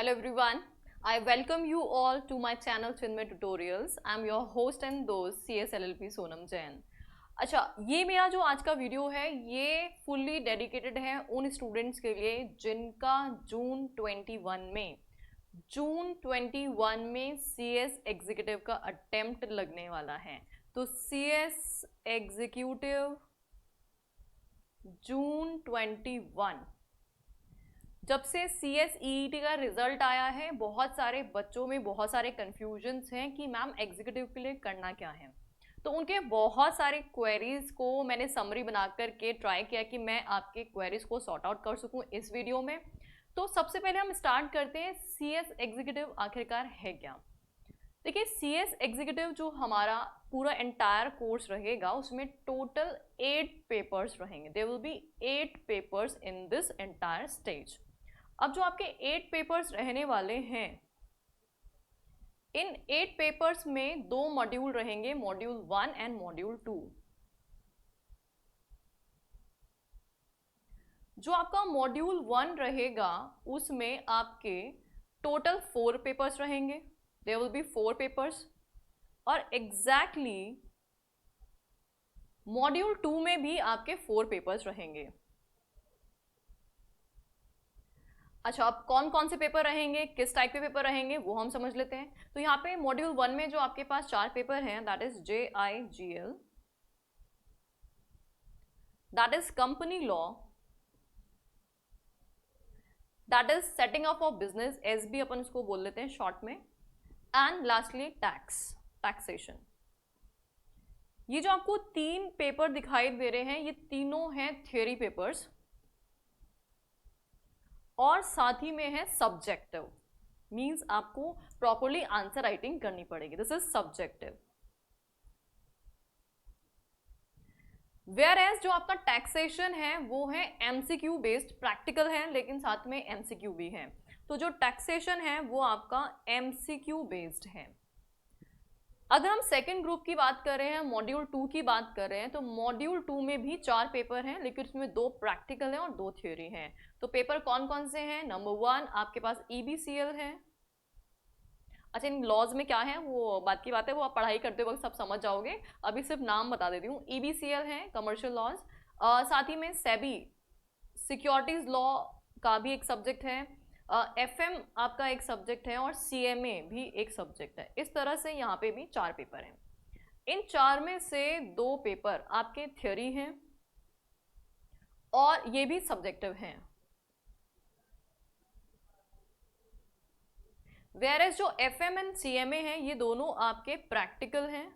Hello everyone, I welcome you all to my channel Chinmay Tutorials. I am your host and दोस्त CSLLP Sonam Jain. अच्छा, ये मेरा जो आज का वीडियो है ये फुल्ली डेडिकेटेड है उन स्टूडेंट्स के लिए जिनका जून 21 में CS एग्जीक्यूटिव का अटेम्प्ट लगने वाला है। तो CS एग्जीक्यूटिव जून 21, जब से CSEET का रिजल्ट आया है बहुत सारे बच्चों में बहुत सारे कन्फ्यूजन्स हैं कि मैम एग्जीक्यूटिव के लिए करना क्या है। तो उनके बहुत सारे क्वेरीज को मैंने समरी बना करके ट्राई किया कि मैं आपके क्वेरीज को सॉर्ट आउट कर सकूं इस वीडियो में। तो सबसे पहले हम स्टार्ट करते हैं CS एग्जीक्यूटिव आखिरकार है क्या। देखिए, CS एग्जीक्यूटिव जो हमारा पूरा एंटायर कोर्स रहेगा उसमें टोटल 8 पेपर्स रहेंगे। There will be 8 papers in this entire stage. अब जो आपके 8 पेपर्स रहने वाले हैं, इन 8 पेपर्स में 2 मॉड्यूल रहेंगे, मॉड्यूल 1 एंड मॉड्यूल 2। जो आपका मॉड्यूल 1 रहेगा उसमें आपके टोटल 4 पेपर्स रहेंगे। There will be 4 papers. और एग्जैक्टली मॉड्यूल 2 में भी आपके 4 पेपर्स रहेंगे। अच्छा, अब कौन कौन से पेपर रहेंगे, किस टाइप के पेपर रहेंगे वो हम समझ लेते हैं। तो यहाँ पे मॉड्यूल 1 में जो आपके पास 4 पेपर हैं, that is JIGL, that is company law, that is setting up of business, SB अपन इसको बोल लेते हैं शॉर्ट में, एंड लास्टली टैक्सेशन। ये जो आपको 3 पेपर दिखाई दे रहे हैं ये तीनों हैं थियोरी पेपर्स और साथ ही में है सब्जेक्टिव, मींस आपको प्रॉपरली आंसर राइटिंग करनी पड़ेगी। This is subjective. Whereas जो आपका टैक्सेशन है वो है MCQ बेस्ड, प्रैक्टिकल है लेकिन साथ में MCQ भी है। तो जो टैक्सेशन है वो आपका MCQ बेस्ड है। अगर हम सेकेंड ग्रुप की बात कर रहे हैं, मॉड्यूल 2 की बात कर रहे हैं, तो मॉड्यूल 2 में भी 4 पेपर हैं लेकिन उसमें 2 प्रैक्टिकल हैं और 2 थ्योरी हैं। तो पेपर कौन कौन से हैं? नंबर 1 आपके पास EBCL है। अच्छा, इन लॉज में क्या है वो बात की बात है, वो आप पढ़ाई करते वक्त सब समझ जाओगे, अभी सिर्फ नाम बता देती हूँ। EBCL है कमर्शियल लॉज, साथ ही में सेबी सिक्योरिटीज लॉ का भी एक सब्जेक्ट है, FM आपका एक सब्जेक्ट है और CMA भी एक सब्जेक्ट है। इस तरह से यहाँ पे भी 4 पेपर हैं। इन 4 में से 2 पेपर आपके थ्योरी हैं और ये भी सब्जेक्टिव हैं। वेयरएज जो FM एंड CMA हैं ये दोनों आपके प्रैक्टिकल हैं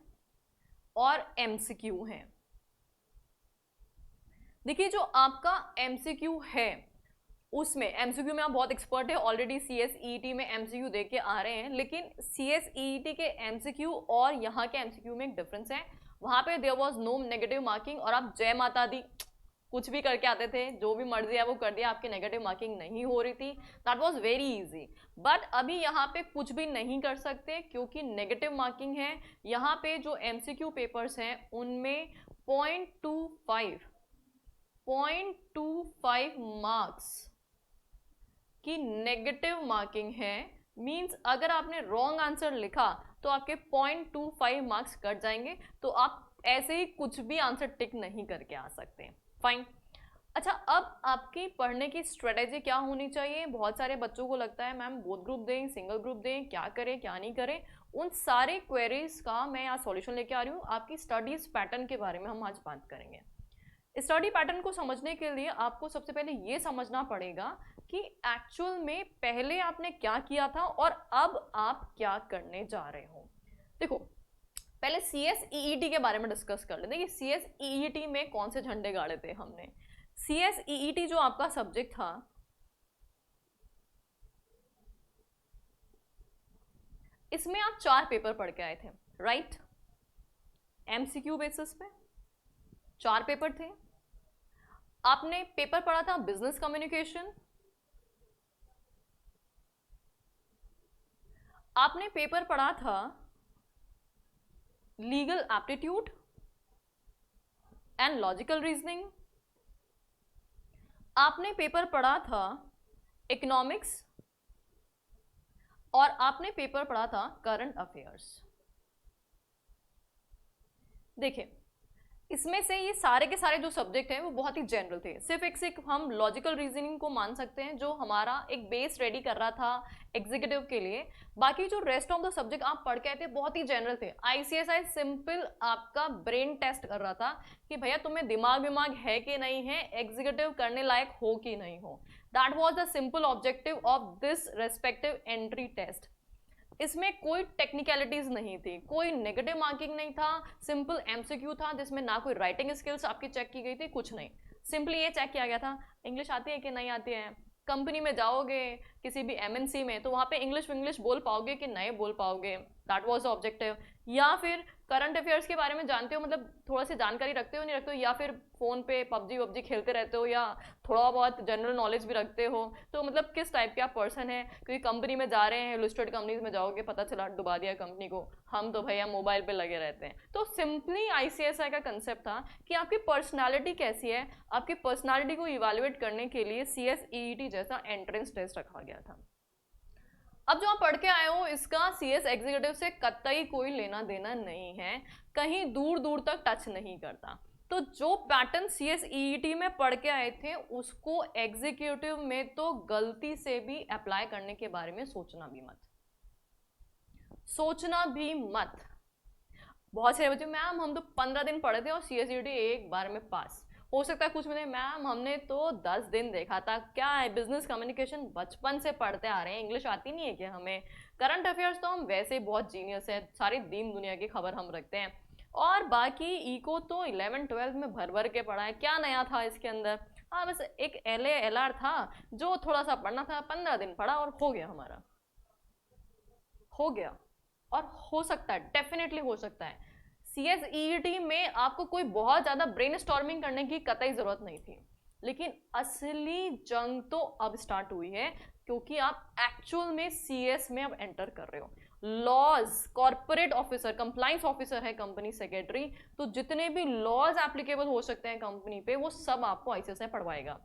और MCQ हैं। देखिए, जो आपका MCQ है उसमें MCQ में आप बहुत एक्सपर्ट है, ऑलरेडी CSEET में MCQ दे के आ रहे हैं, लेकिन CSEET के MCQ और यहाँ के MCQ में एक डिफरेंस है। वहाँ पे there was no negative marking और आप जय माता दी कुछ भी करके आते थे, जो भी मर्जी है वो कर दिया, आपकी नेगेटिव मार्किंग नहीं हो रही थी। That was very easy. But अभी यहाँ पे कुछ भी नहीं कर सकते क्योंकि नेगेटिव मार्किंग है। यहाँ पे जो MCQ पेपर्स हैं उनमें 0.25 मार्क्स की नेगेटिव मार्किंग है। मींस अगर आपने रॉन्ग आंसर लिखा तो आपके 0.25 मार्क्स कट जाएंगे, तो आप ऐसे ही कुछ भी आंसर टिक नहीं करके आ सकते। फाइन। अच्छा, अब आपकी पढ़ने की स्ट्रेटेजी क्या होनी चाहिए? बहुत सारे बच्चों को लगता है मैम बोथ ग्रुप दें, सिंगल ग्रुप दें, क्या करें क्या नहीं करें। उन सारे क्वेरीज का मैं आज सॉल्यूशन लेके आ रही हूँ। आपकी स्टडीज पैटर्न के बारे में हम आज बात करेंगे। स्टडी पैटर्न को समझने के लिए आपको सबसे पहले ये समझना पड़ेगा कि एक्चुअल में पहले आपने क्या किया था और अब आप क्या करने जा रहे हो। देखो, पहले CSEET के बारे में डिस्कस कर लेते हैं कि CSEET में कौन से झंडे गाड़े थे हमने। CSEET जो आपका सब्जेक्ट था, इसमें आप 4 पेपर पढ़ के आए थे, राइट? MCQ बेसिस पे 4 पेपर थे। आपने पेपर पढ़ा था बिजनेस कम्युनिकेशन, आपने पेपर पढ़ा था legal aptitude and logical reasoning, आपने पेपर पढ़ा था इकोनॉमिक्स और आपने पेपर पढ़ा था करंट अफेयर्स। देखिए, इसमें से ये सारे के सारे जो सब्जेक्ट हैं वो बहुत ही जनरल थे, सिर्फ एक हम लॉजिकल रीजनिंग को मान सकते हैं जो हमारा एक बेस रेडी कर रहा था एग्जीक्यूटिव के लिए। बाकी जो रेस्ट ऑफ द सब्जेक्ट आप पढ़ के आए थे बहुत ही जनरल थे। आईसीएसआई सिंपल आपका ब्रेन टेस्ट कर रहा था कि भैया तुम्हें दिमाग है कि नहीं है, एग्जीक्यूटिव करने लायक हो कि नहीं हो। That was the simple objective of this respective entry test. इसमें कोई टेक्निकलिटीज नहीं थी, कोई नेगेटिव मार्किंग नहीं था, सिंपल एमसीक्यू था जिसमें ना कोई राइटिंग स्किल्स आपकी चेक की गई थी, कुछ नहीं। सिंपली ये चेक किया गया था इंग्लिश आती है कि नहीं आती है। कंपनी में जाओगे किसी भी एमएनसी में तो वहाँ पे इंग्लिश बोल पाओगे कि नहीं बोल पाओगे, दैट वाज द ऑब्जेक्टिव। या फिर करंट अफेयर्स के बारे में जानते हो, मतलब थोड़ा सी जानकारी रखते हो नहीं रखते हो, या फिर फोन पे पबजी खेलते रहते हो, या थोड़ा बहुत जनरल नॉलेज भी रखते हो, तो मतलब किस टाइप के आप पर्सन है। क्योंकि कंपनी में जा रहे हैं, लिस्टेड कंपनीज में जाओगे, पता चला डुबा दिया कंपनी को, हम तो भैया मोबाइल पे लगे रहते हैं। तो सिंपली आईसीएसआई का कंसेप्ट था कि आपकी पर्सनालिटी कैसी है, आपकी पर्सनालिटी को इवेल्युएट करने के लिए सीएसईईटी जैसा एंट्रेंस टेस्ट रखा गया था। अब जो आप पढ़ के आए हो इसका सीएस एग्जीक्यूटिव से कतई कोई लेना देना नहीं है, कहीं दूर दूर तक टच नहीं करता। तो जो पैटर्न सीएसईईटी में पढ़ के आए थे उसको एग्जीक्यूटिव में तो गलती से भी अप्लाई करने के बारे में सोचना भी मत, सोचना भी मत। बहुत सारे बच्चे मैम हम तो 15 दिन पढ़े थे और सीएसईईटी एक बार में पास। हो सकता है कुछ में मैम हमने तो 10 दिन देखा था, क्या है बिजनेस कम्युनिकेशन बचपन से पढ़ते आ रहे हैं, इंग्लिश आती नहीं है क्या हमें, करंट अफेयर्स तो हम वैसे ही बहुत जीनियस है, सारी दीन दुनिया की खबर हम रखते हैं, और बाकी इको तो 11-12 में भर भर के पढ़ा है, क्या नया था इसके अंदर। हाँ बस एक LA LR था जो थोड़ा सा पढ़ना था, 15 दिन पढ़ा और हो गया हमारा, हो गया। और हो सकता है, डेफिनेटली हो सकता है सीएसईईटी में आपको कोई बहुत ज्यादा ब्रेन स्टॉर्मिंग करने की कतई जरूरत नहीं थी, लेकिन असली जंग तो अब स्टार्ट हुई है क्योंकि आप एक्चुअल में सीएस में अब एंटर कर रहे हो। Laws, corporate officer, compliance officer है कंपनी सेक्रेटरी, तो जितने भी लॉज एप्लीकेबल हो सकते हैं कंपनी पे वो सब आपको आईसीएसआई पढ़वाएगा।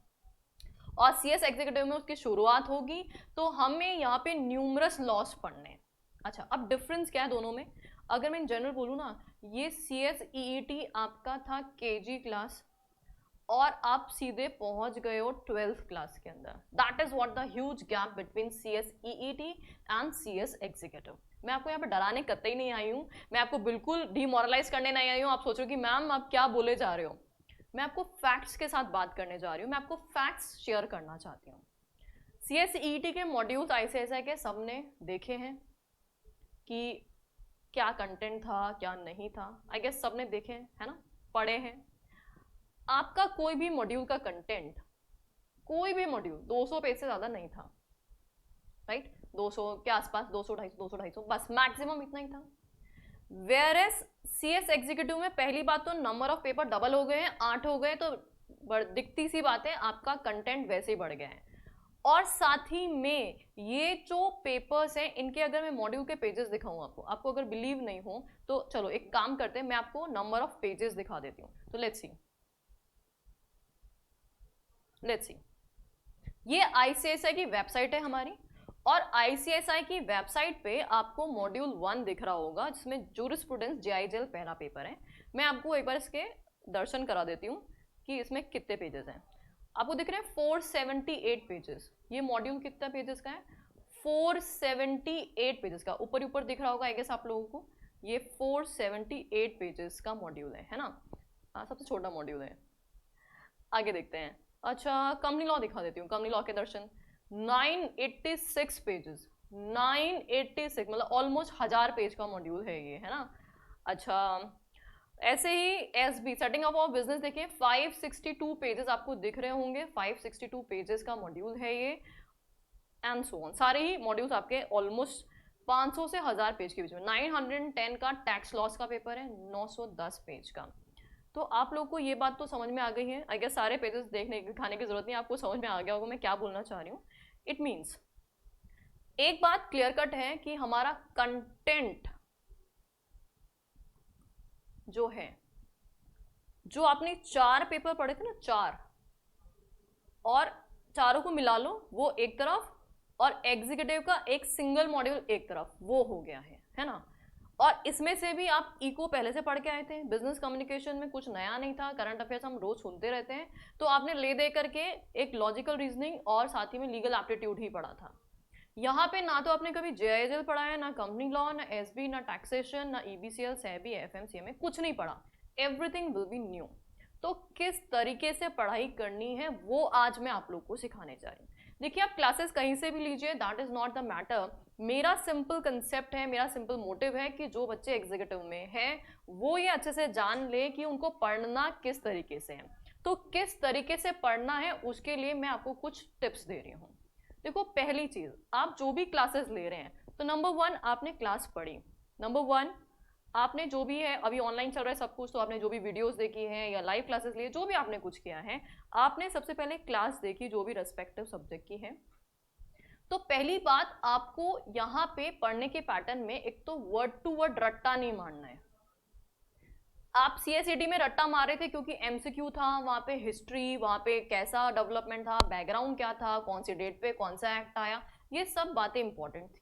और सीएस एग्जीक्यूटिव में उसकी शुरुआत होगी, तो हमें यहाँ पे न्यूमरस लॉस पढ़ने। अच्छा, अब डिफरेंस क्या है दोनों में, अगर मैं इन जनरल बोलूँ ना, ये सीएसईईटी आपका था केजी क्लास और आप सीधे पहुंच गए हो 12th क्लास के अंदर। That is what the huge gap between CSEET and CS executive. मैं आपको यहाँ पे डराने कतई नहीं आई हूँ, मैं आपको बिल्कुल डिमोरलाइज करने नहीं आई हूँ, आप सोचो कि मैम आप क्या बोले जा रहे हो। मैं आपको फैक्ट्स के साथ बात करने जा रही हूँ, मैं आपको फैक्ट्स शेयर करना चाहती हूँ। सीएसईईटी के मॉड्यूल्स आईसीएसआई के सबने देखे हैं कि क्या कंटेंट था क्या नहीं था, आई गेस सबने देखे है ना, पढ़े हैं। आपका कोई भी मॉड्यूल का कंटेंट, कोई भी मॉड्यूल 200 पेज से ज़्यादा नहीं था, राइट, 200 के आसपास, 200 250 बस मैक्सिमम इतना ही था। वेयर एज सीएस एग्जीक्यूटिव में पहली बात तो नंबर ऑफ पेपर डबल हो गए हैं, 8 हो गए, तो दिखती सी बात है आपका कंटेंट वैसे ही बढ़ गया है। और साथ ही में ये जो पेपर्स हैं इनके अगर मैं मॉड्यूल के पेजेस दिखाऊं आपको अगर बिलीव नहीं हो तो चलो एक काम करते हैं, मैं आपको नंबर ऑफ पेजेस दिखा देती हूँ। तो लेट्स सी ये आईसीएसआई की वेबसाइट है हमारी, और आईसीएसआई की वेबसाइट पे आपको मॉड्यूल 1 दिख रहा होगा जिसमें जूरिस्प्रूडेंस जेआईजेल पहला पेपर है। मैं आपको एक बार इसके दर्शन करा देती हूँ कि इसमें कितने पेजेस हैं। आपको दिख रहे हैं 478 पेजेस। ये मॉड्यूल कितना पेजेस का है, 478 पेजेस का, ऊपर ऊपर दिख रहा होगा आई गेस आप लोगों को, ये 478 पेजेस का मॉड्यूल है ना। सबसे छोटा मॉड्यूल है। आगे देखते हैं। अच्छा, कंपनी लॉ दिखा देती हूँ, कंपनी लॉ के दर्शन 986 पेजेस, 986 मतलब ऑलमोस्ट 1000 पेज का मॉड्यूल है ये, है ना। अच्छा, ऐसे ही SB setting up of business देखिए 562 पेजेस आपको दिख रहे होंगे, 562 पेजेस का मॉड्यूल है ये, एंड सो ऑन। सारे ही मॉड्यूल्स आपके ऑलमोस्ट 500 से 1000 पेज के बीच में। 910 का टैक्स लॉस का पेपर है, 910 पेज का। तो आप लोग को ये बात तो समझ में आ गई है, आई गेस सारे पेजेस देखने दिखाने की जरूरत नहीं, आपको समझ में आ गया होगा मैं क्या बोलना चाह रही हूँ। इट मीन्स एक बात क्लियर कट है कि हमारा कंटेंट जो है, जो आपने 4 पेपर पढ़े थे ना, 4 और चारों को मिला लो वो एक तरफ, और एग्जीक्यूटिव का एक सिंगल मॉड्यूल एक तरफ, वो हो गया है ना। और इसमें से भी आप इको पहले से पढ़ के आए थे, बिजनेस कम्युनिकेशन में कुछ नया नहीं था, करंट अफेयर्स हम रोज सुनते रहते हैं, तो आपने ले दे करके एक लॉजिकल रीजनिंग और साथ ही में लीगल एप्टीट्यूड ही पढ़ा था। यहाँ पे ना तो आपने कभी जेआईएल पढ़ा है, ना कंपनी लॉ, ना एसबी, ना टैक्सेशन, ना ईबीसीएल, सेबी, एफएमसीए, कुछ नहीं पढ़ा। Everything will be new. तो किस तरीके से पढ़ाई करनी है वो आज मैं आप लोग को सिखाने जा रही हूँ। देखिए, आप क्लासेस कहीं से भी लीजिए, that is not the matter. मेरा सिंपल कंसेप्ट है, मेरा सिंपल मोटिव है कि जो बच्चे एग्जीक्यूटिव में है वो ये अच्छे से जान ले कि उनको पढ़ना किस तरीके से है। तो किस तरीके से पढ़ना है उसके लिए मैं आपको कुछ टिप्स दे रही हूँ। देखो, पहली चीज, आप जो भी क्लासेस ले रहे हैं तो नंबर 1 आपने क्लास पढ़ी। नंबर 1 आपने जो भी है, अभी ऑनलाइन चल रहा है सब कुछ, तो आपने जो भी वीडियोस देखी हैं या लाइव क्लासेस लिए, जो भी आपने कुछ किया है, आपने सबसे पहले क्लास देखी जो भी रेस्पेक्टिव सब्जेक्ट की है। तो पहली बात, आपको यहाँ पे पढ़ने के पैटर्न में एक तो वर्ड टू वर्ड रट्टा नहीं मारना है। आप सीएसईटी में रट्टा मार रहे थे क्योंकि एमसीक्यू था, वहां पे हिस्ट्री, वहां पे कैसा डेवलपमेंट था, बैकग्राउंड क्या था, कौन सी डेट पे कौन सा एक्ट आया, ये सब बातें इंपॉर्टेंट थी।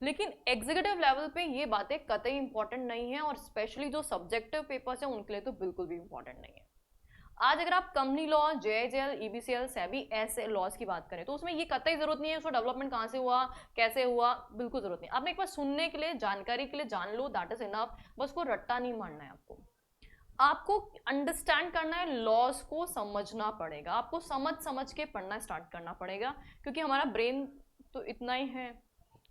लेकिन एग्जीक्यूटिव लेवल पे ये बातें कतई इंपॉर्टेंट नहीं है, और स्पेशली जो सब्जेक्टिव पेपर्स हैं उनके लिए तो बिल्कुल भी इंपॉर्टेंट नहीं है। आज अगर आप कंपनी लॉ, जेएचएल, ईबीसीएल, सेबी ऐसे लॉज की बात करें तो उसमें ये कतई जरूरत नहीं है उसका डेवलपमेंट कहाँ से हुआ, कैसे हुआ, बिल्कुल जरूरत नहीं। आपने एक बार सुनने के लिए, जानकारी के लिए जान लो, दैट इज इनफ। बस को रट्टा नहीं मारना है आपको। आपको अंडरस्टैंड करना है, लॉज को समझना पड़ेगा, आपको समझ समझ के पढ़ना स्टार्ट करना पड़ेगा, क्योंकि हमारा ब्रेन तो इतना ही है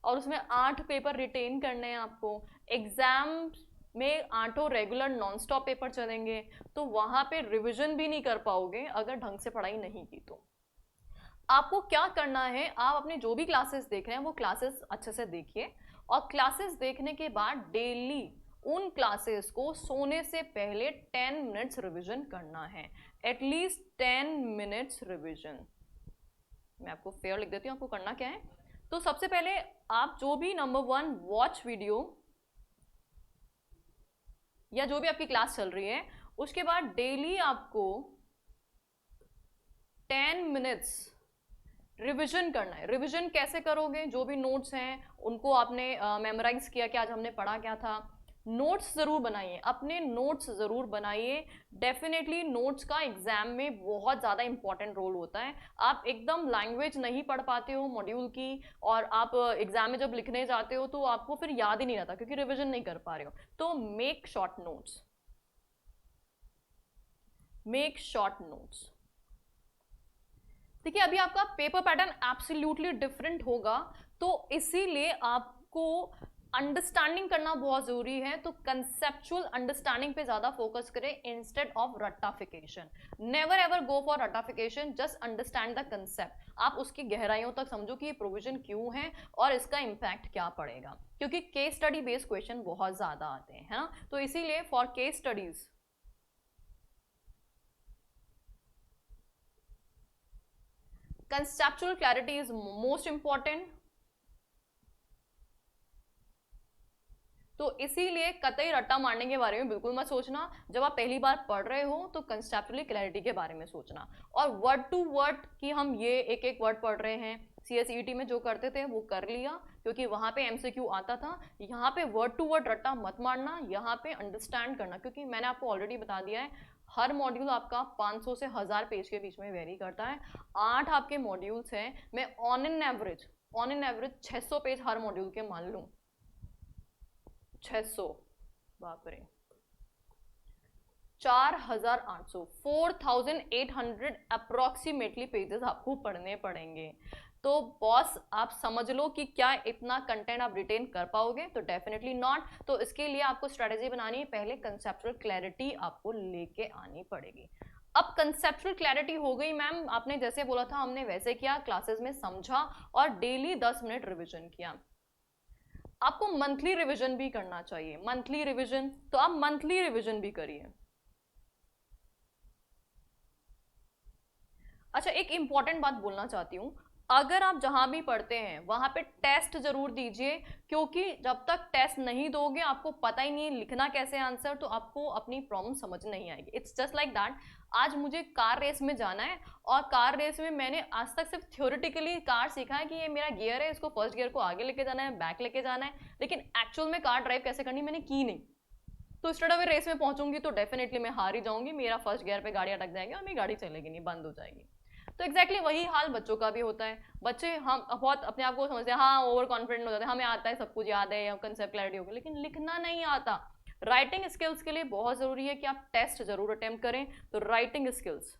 और उसमें 8 पेपर रिटेन करने हैं आपको। एग्जाम में 8 रेगुलर नॉन स्टॉप पेपर चलेंगे, तो वहां पे रिवीजन भी नहीं कर पाओगे अगर ढंग से पढ़ाई नहीं की तो। आपको क्या करना है, आप अपने जो भी क्लासेस देख रहे हैं वो क्लासेस अच्छे से देखिए, और क्लासेस देखने के बाद डेली उन क्लासेस को सोने से पहले 10 मिनट्स रिवीजन करना है, एटलीस्ट 10 मिनट्स रिवीजन। मैं आपको फेयर लिख देती हूँ, आपको करना क्या है। तो सबसे पहले आप जो भी नंबर 1 वॉच वीडियो, या जो भी आपकी क्लास चल रही है, उसके बाद डेली आपको 10 मिनट्स रिवीजन करना है। रिवीजन कैसे करोगे, जो भी नोट्स हैं उनको आपने मेमोराइज किया कि आज हमने पढ़ा क्या था। नोट्स जरूर बनाइए, अपने नोट्स जरूर बनाइए। डेफिनेटली नोट्स का एग्जाम में बहुत ज़्यादा इंपॉर्टेंट रोल होता है। आप एकदम लैंग्वेज नहीं पढ़ पाते हो मॉड्यूल की, और आप एग्जाम में जब लिखने जाते हो तो आपको फिर याद ही नहीं रहता क्योंकि रिवीजन नहीं कर पा रहे हो। तो make short notes, make short notes. देखिए, अभी आपका पेपर पैटर्न एब्सोल्युटली डिफरेंट होगा, तो इसीलिए आपको अंडरस्टैंडिंग करना बहुत जरूरी है। तो कंसेप्चुअल अंडरस्टैंडिंग पे ज्यादा फोकस करें इंस्टेड ऑफ रट्टाफिकेशन। नेवर एवर गो फॉर रट्टाफिकेशन, जस्ट अंडरस्टैंड द कंसेप्ट। आप उसकी गहराइयों तक समझो कि ये प्रोविजन क्यों है और इसका इंपैक्ट क्या पड़ेगा, क्योंकि केस स्टडी बेस्ड क्वेश्चन बहुत ज्यादा आते हैं, है ना। तो इसीलिए for case studies conceptual clarity is most important। तो इसीलिए कतई रट्टा मारने के बारे में बिल्कुल मत सोचना। जब आप पहली बार पढ़ रहे हो तो कंसेप्चुअली क्लैरिटी के बारे में सोचना, और वर्ड टू वर्ड कि हम ये एक एक वर्ड पढ़ रहे हैं। सीएसईटी में जो करते थे वो कर लिया क्योंकि वहां पे एमसीक्यू आता था। यहाँ पे वर्ड टू वर्ड रट्टा मत मारना, यहाँ पे अंडरस्टैंड करना, क्योंकि मैंने आपको ऑलरेडी बता दिया है हर मॉड्यूल आपका 500 से 1000 पेज के बीच में वेरी करता है। 8 आपके मॉड्यूल्स हैं, मैं on an average 600 page her module के मान लूँ। 600, बाप रे, 4800, 4800 अप्रोक्सीमेटली पेजेस आपको पढ़ने पड़ेंगे। तो बॉस आप समझ लो कि क्या इतना कंटेंट आप रिटेन कर पाओगे, तो डेफिनेटली नॉट। तो इसके लिए आपको स्ट्रेटेजी बनानी है, पहले कंसेप्चुअल क्लैरिटी आपको लेके आनी पड़ेगी। अब कंसेप्चुअल क्लैरिटी हो गई मैम, आपने जैसे बोला था हमने वैसे किया, क्लासेस में समझा और डेली 10 मिनट रिविजन किया। आपको मंथली रिवीजन भी करना चाहिए, मंथली रिवीजन, तो आप मंथली रिवीजन भी करिए। अच्छा, एक इंपॉर्टेंट बात बोलना चाहती हूँ, अगर आप जहां भी पढ़ते हैं वहां पे टेस्ट जरूर दीजिए, क्योंकि जब तक टेस्ट नहीं दोगे आपको पता ही नहीं लिखना कैसे आंसर, तो आपको अपनी प्रॉब्लम समझ नहीं आएगी। इट्स जस्ट लाइक दैट, आज मुझे कार रेस में जाना है और कार रेस में मैंने आज तक सिर्फ थ्योरेटिकली कार सीखा है कि ये मेरा गियर है, इसको फर्स्ट गियर को आगे लेके जाना है, बैक लेके जाना है, लेकिन एक्चुअल में कार ड्राइव कैसे करनी मैंने की नहीं। तो स्ट्रेट अवे रेस में पहुंचूंगी तो डेफिनेटली मैं हार ही जाऊंगी, मेरा फर्स्ट गियर पे गाड़ी अटक जाएगी और मेरी गाड़ी चलेगी नहीं, बंद हो जाएगी। तो एग्जैक्टली वही हाल बच्चों का भी होता है। बच्चे हम बहुत अपने आप को समझते हैं, हाँ ओवर कॉन्फिडेंट हो जाते हैं, हमें आता है, सब कुछ याद है या कंसेप्ट क्लैरिटी होगी, लेकिन लिखना नहीं आता। राइटिंग स्किल्स के लिए बहुत जरूरी है कि आप टेस्ट जरूर अटेम्प्ट करें। तो राइटिंग स्किल्स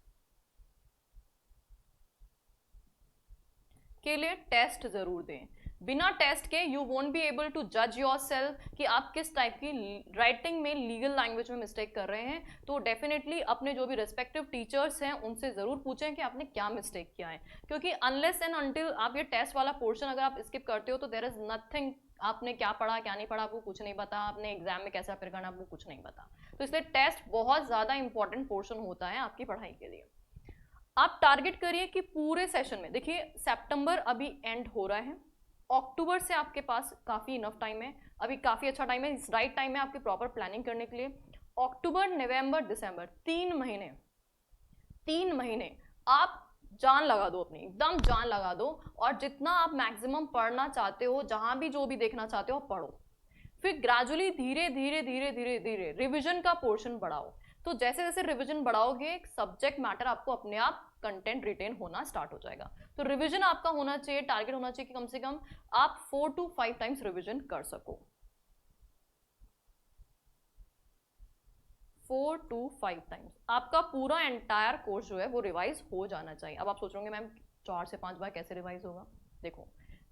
के लिए टेस्ट जरूर दें। बिना टेस्ट के you won't be able to जज योर सेल्फ कि आप किस टाइप की राइटिंग में, लीगल लैंग्वेज में मिस्टेक कर रहे हैं। तो डेफिनेटली अपने जो भी रिस्पेक्टिव टीचर्स हैं उनसे ज़रूर पूछें कि आपने क्या मिस्टेक किया है, क्योंकि अनलेस एंड अनटिल आप ये टेस्ट वाला पोर्शन अगर आप स्किप करते हो तो देयर इज नथिंग, आपने क्या पढ़ा क्या नहीं पढ़ा आपको कुछ नहीं पता, आपने एग्जाम में कैसे अपेयर करना आपको कुछ नहीं पता। तो इसलिए टेस्ट बहुत ज़्यादा इंपॉर्टेंट पोर्शन होता है आपकी पढ़ाई के लिए। आप टारगेट करिए कि पूरे सेशन में, देखिए सितंबर अभी एंड हो रहा है, अक्टूबर से आपके पास काफ़ी इनफ टाइम है, अभी काफ़ी अच्छा टाइम है, इस राइट टाइम है आपकी प्रॉपर प्लानिंग करने के लिए। अक्टूबर, नवंबर, दिसंबर, 3 महीने आप जान लगा दो, अपनी एकदम जान लगा दो, और जितना आप मैक्सिमम पढ़ना चाहते हो, जहां भी जो भी देखना चाहते हो पढ़ो। फिर ग्रेजुअली धीरे धीरे धीरे धीरे धीरे रिविजन का पोर्शन बढ़ाओ। तो जैसे जैसे रिवीजन बढ़ाओगे सब्जेक्ट मैटर आपको अपने आप कंटेंट रिटेन होना स्टार्ट हो जाएगा। तो रिवीजन आपका होना चाहिए, टारगेट होना चाहिए कि कम से कम आप 4 to 5 टाइम्स रिवीजन कर सको। 4 to 5 टाइम्स आपका पूरा एंटायर कोर्स जो है वो रिवाइज हो जाना चाहिए। अब आप सोच रहे होंगे मैम 4 से 5 बार कैसे रिवाइज होगा। देखो,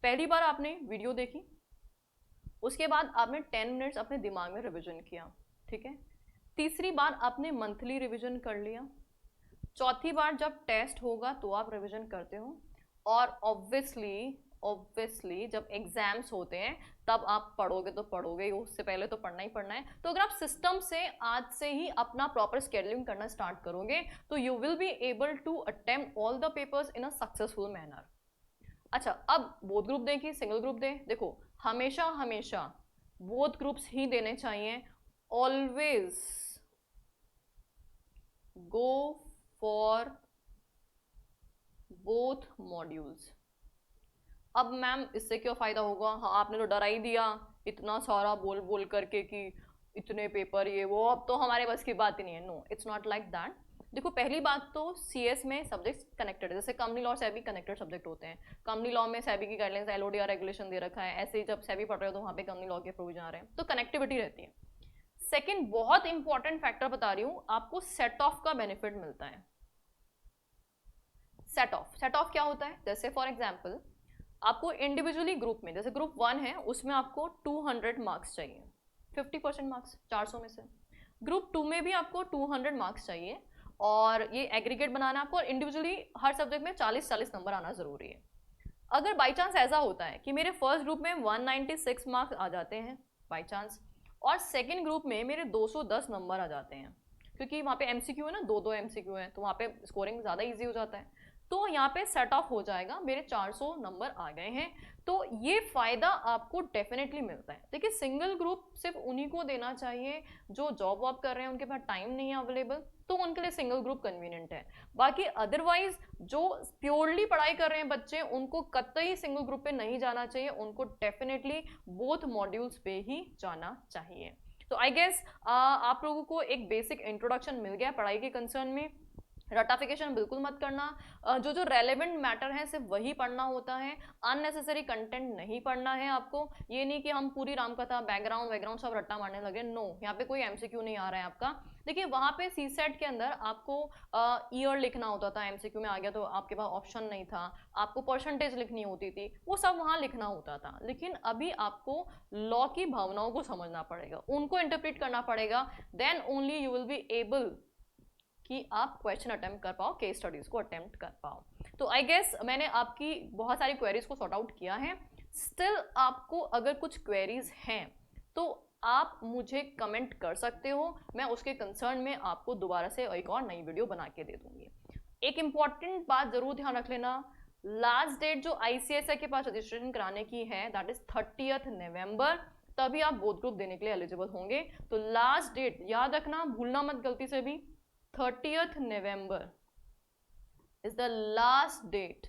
पहली बार आपने वीडियो देखी, उसके बाद आपने 10 मिनट्स अपने दिमाग में रिवीजन किया, ठीक है। तीसरी बार आपने मंथली रिवीजन कर लिया। चौथी बार जब टेस्ट होगा तो आप रिवीजन करते हो, और ऑब्वियसली जब एग्जाम्स होते हैं तब आप पढ़ोगे तो पढ़ोगे, उससे पहले तो पढ़ना ही पढ़ना है। तो अगर आप सिस्टम से आज से ही अपना प्रॉपर शेड्यूलिंग करना स्टार्ट करोगे तो you will be able to attempt all the papers in a successful manner. अच्छा, अब बोथ ग्रुप दें कि सिंगल ग्रुप दें? देखो, हमेशा हमेशा बोथ ग्रुप्स ही देने चाहिए। Always go for both modules. अब मैम इससे क्या फायदा होगा? हाँ, आपने तो डरा ही दिया इतना सारा बोल बोल करके कि इतने पेपर ये वो, अब तो हमारे बस की बात ही नहीं है। No, it's not like that. देखो, पहली बात तो सीएस में सब्जेक्ट्स कनेक्टेड है, जैसे कंपनी लॉ और सेबी कनेक्टेड सब्जेक्ट होते हैं। कंपनी लॉ में सेबी की गाइडलाइंस, एलओडीआर रेगुलेशन दे रखा है, ऐसे ही जब सेबी पढ़ रहे हो तो वहाँ पे कंपनी लॉ के प्रोविजन आ रहे हैं, तो कनेक्टिविटी रहती है। सेकेंड बहुत इंपॉर्टेंट फैक्टर बता रही हूँ, आपको सेट ऑफ का बेनिफिट मिलता है। सेट ऑफ क्या होता है? जैसे फॉर एग्जाम्पल आपको इंडिविजुअली ग्रुप में, जैसे ग्रुप 1 है उसमें आपको 200 मार्क्स चाहिए, 50% मार्क्स 400 में से। ग्रुप 2 में भी आपको 200 मार्क्स चाहिए, और ये एग्रीगेट बनाना आपको, और इंडिविजुअली हर सब्जेक्ट में 40-40 नंबर आना जरूरी है। अगर बाई चांस ऐसा होता है कि मेरे फर्स्ट ग्रुप में 196 मार्क्स आ जाते हैं बाई चांस, और सेकेंड ग्रुप में मेरे 210 नंबर आ जाते हैं, क्योंकि वहाँ पे एमसीक्यू है ना, दो एमसीक्यू है, तो वहाँ पे स्कोरिंग ज़्यादा ईजी हो जाता है, तो यहाँ पे सेट ऑफ हो जाएगा, मेरे 400 नंबर आ गए हैं। तो ये फायदा आपको डेफिनेटली मिलता है। देखिए, सिंगल ग्रुप सिर्फ उन्हीं को देना चाहिए जो जॉब वॉब कर रहे हैं, उनके पास टाइम नहीं है अवेलेबल, तो उनके लिए सिंगल ग्रुप कन्वीनियंट है। बाकी अदरवाइज जो प्योरली पढ़ाई कर रहे हैं बच्चे, उनको कतई सिंगल ग्रुप पे नहीं जाना चाहिए, उनको डेफिनेटली बोथ मॉड्यूल्स पे ही जाना चाहिए। तो आई गेस आप लोगों को एक बेसिक इंट्रोडक्शन मिल गया पढ़ाई के कंसर्न में। रटाफिकेशन बिल्कुल मत करना, जो जो रेलेवेंट मैटर है सिर्फ वही पढ़ना होता है, अननेसेसरी कंटेंट नहीं पढ़ना है आपको। ये नहीं कि हम पूरी रामकथा बैकग्राउंड सब रट्टा मारने लगे, नो, यहाँ पे कोई एमसीक्यू नहीं आ रहा है आपका। देखिए, वहाँ पे सी सेट के अंदर आपको ईयर लिखना होता था, एमसीक्यू में आ गया तो आपके पास ऑप्शन नहीं था, आपको परसेंटेज लिखनी होती थी, वो सब वहाँ लिखना होता था। लेकिन अभी आपको लॉ की भावनाओं को समझना पड़ेगा, उनको इंटरप्रेट करना पड़ेगा, then only you will be able कि आप क्वेश्चन अटेम्प्ट कर पाओ, केस स्टडीज को अटेम्प्ट कर पाओ। तो आई गेस मैंने आपकी बहुत सारी क्वेरीज को सॉर्ट आउट किया है। स्टिल आपको अगर कुछ क्वेरीज हैं तो आप मुझे कमेंट कर सकते हो, मैं उसके कंसर्न में आपको दोबारा से एक और नई वीडियो बना के दे दूंगी। एक इंपॉर्टेंट बात जरूर ध्यान रख लेना, लास्ट डेट जो आईसीएसआई के पास रजिस्ट्रेशन कराने की है दैट इज 30 नवंबर, तभी आप बोथ ग्रुप देने के लिए एलिजिबल होंगे। तो लास्ट डेट याद रखना, भूलना मत गलती से भी, 30th November is the last date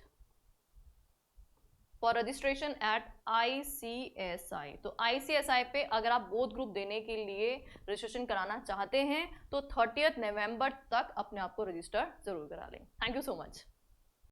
for registration at ICSI। तो ICSI पे अगर आप बोथ ग्रुप देने के लिए रजिस्ट्रेशन कराना चाहते हैं तो 30th नवंबर तक अपने आप को रजिस्टर जरूर करा लें। Thank you so much.